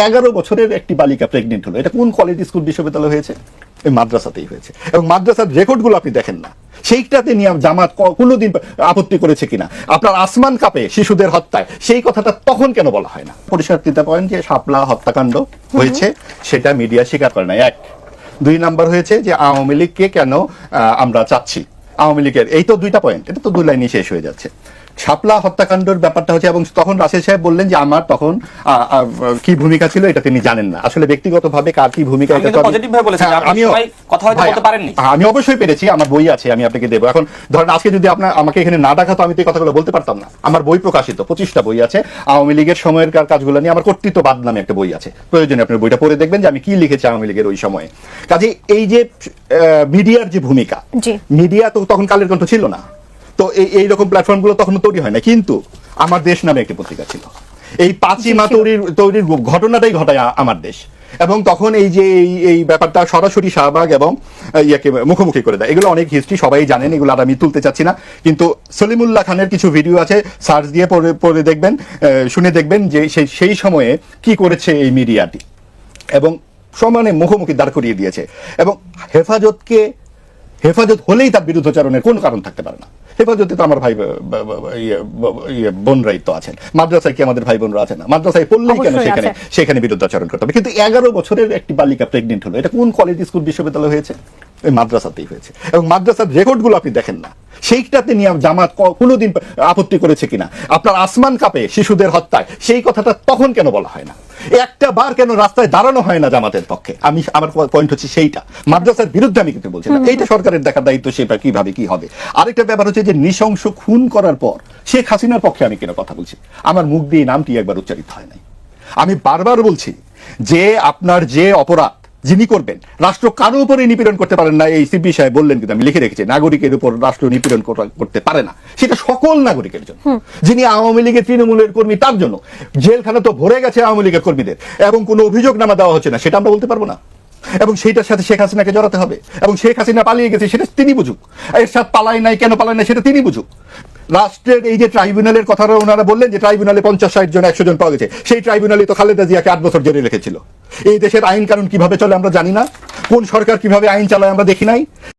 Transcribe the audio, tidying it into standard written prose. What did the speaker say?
11 বছরের একটি বালিকা প্রেগনেন্ট হলো, এটা কোন কলেজ স্কুল বিশ্ববিদ্যালয় হয়েছে? এই মাদ্রাসাতেই হয়েছে। এবং মাদ্রাসার রেকর্ডগুলো আপনি দেখেন না, সেইটাতে নিয়ে জামাত কোনোদিন আপত্তি করেছে কিনা? আপনার আসমান কাপে শিশুদের হত্যায় সেই কথাটা তখন কেন বলা হয় না? পরিষ্কার পয়েন্ট যে শাপলা হত্যাকাণ্ড হয়েছে, সেটা মিডিয়া স্বীকার করে না। এক, 2 নাম্বার হয়েছে যে আওয়ামী লীগকে কেন আমরা চাচ্ছি, আওয়ামী লীগের এই তো 2টা পয়েন্ট, এটা তো 2 লাইনে শেষ হয়ে যাচ্ছে। শাপলা হত্যাকাণ্ডের ব্যাপারটা হচ্ছে, এবং তখন রাশেদ সাহেব বললেন যে আমার তখন কি ভূমিকা ছিল এটা তিনি জানেন না। আসলে ব্যক্তিগতভাবে কার কি ভূমিকা, আমি অবশ্যই পেরেছি, আমার বই আছে, আমি আপনাকে দেবো। এখন ধরেন আজকে যদি আপনার আমাকে এখানে না ডাকা তো আমি তো এই কথাগুলো বলতে পারতাম না। আমার বই প্রকাশিত, 25টা বই আছে আওয়ামী লীগের সময়ের কাজগুলো নিয়ে। আমার কর্তৃত্ববাদ নামে একটা বই আছে, প্রয়োজনে আপনার বইটা পড়ে দেখবেন যে আমি কি লিখেছি আওয়ামী লীগের ওই সময়ে। কাজে এই যে মিডিয়ার যে ভূমিকা, মিডিয়া তো তখন কালের কণ্ঠ ছিল না, তো এইরকম প্ল্যাটফর্মগুলো তখন তৈরি হয় না। কিন্তু আমার দেশ নামে একটি পত্রিকা ছিল, এই পাঁচিমা তৈরির ঘটনাটাই ঘটায় আমার দেশ। এবং তখন এই যে এই ব্যাপারটা সরাসরি শাহবাগ এবং ইয়াকে মুখোমুখি করে দেয়। এগুলো অনেক হিস্ট্রি, সবাই জানেন, এগুলো আর আমি তুলতে চাচ্ছি না। কিন্তু সলিমুল্লাহ খানের কিছু ভিডিও আছে, সার্চ দিয়ে পড়ে দেখবেন, শুনে দেখবেন যে সেই সময়ে কি করেছে এই মিডিয়াটি, এবং সমানে মুখোমুখি দাঁড় করিয়ে দিয়েছে। এবং হেফাজত হলেই তার বিরুদ্ধাচরণের কোনো কারণ থাকতে পারে না। হেফাজতে তো আমার ভাই বোনরাই তো আছেন, মাদ্রাসায় কি আমাদের ভাই বোনরা আছে না? মাদ্রাসায় পড়লেই কেন সেখানে বিরুদ্ধাচরণ করতে হবে? কিন্তু 11 বছরের একটি বালিকা প্রেগনেন্ট হলো, এটা কোন কলেজ স্কুল বিশ্ববিদ্যালয় হয়েছে? এই মাদ্রাসাতেই হয়েছে। এবং মাদ্রাসার রেকর্ডগুলো আপনি দেখেন না, সেইটাতে নিয়ে জামাত কোনোদিন আপত্তি করেছে কিনা? আপনার আসমান কাপে শিশুদের হত্যায় সেই কথাটা তখন কেন বলা হয় না? একটা বার কেন রাস্তায় দাঁড়ানো হয় না জামাতের পক্ষে? আমার পয়েন্ট হচ্ছে সেইটা। মাদ্রাসার বিরুদ্ধে আমি কিন্তু বলছি না, এইটা সরকারের দেখার দায়িত্ব, সেটা কিভাবে কি হবে। আরেকটা ব্যাপার হচ্ছে যে নৃশংস খুন করার পর শেখ হাসিনার পক্ষে আমি কেন কথা বলছি? আমার মুখ দিয়ে নামটি একবার উচ্চারিত হয় নাই। আমি বারবার বলছি যে আপনার যে অপরাধ যিনি করবেন, রাষ্ট্র কারো উপরে নিপীড়ন করতে পারেন না। এই সিপি সাহেব বললেন, কিন্তু আমি লিখে রেখেছি, নাগরিকের উপর রাষ্ট্র নিপীড়ন করতে পারে না, সেটা সকল নাগরিকের জন্য। যিনি আওয়ামী লীগের তৃণমূলের কর্মী, তার জন্য জেলখানা তো ভরে গেছে আওয়ামী লীগের কর্মীদের, এবং কোনো অভিযোগ নামা দেওয়া হচ্ছে না, সেটা আমরা বলতে পারবো না। এবং সেইটার সাথে শেখ হাসিনাকে জড়াতে হবে, এবং শেখ হাসিনা পালিয়ে গেছে সেটা তিনি বুঝুক, এর সাথে পালাই নাই কেন পালাই নাই সেটা তিনি বুঝুক। রাষ্ট্রের এই যে ট্রাইব্যুনালের কথাটা ওনারা বললেন যে ট্রাইব্যুনালে 50-60 জন 100 জন পাওয়া গেছে, সেই ট্রাইব্যুনালে তো খালেদা জিয়াকে 8 বছর জেলে রেখেছিল। এই দেশের আইন কানুন কিভাবে চলে আমরা জানি না, কোন সরকার কিভাবে আইন চালায় আমরা দেখি নাই।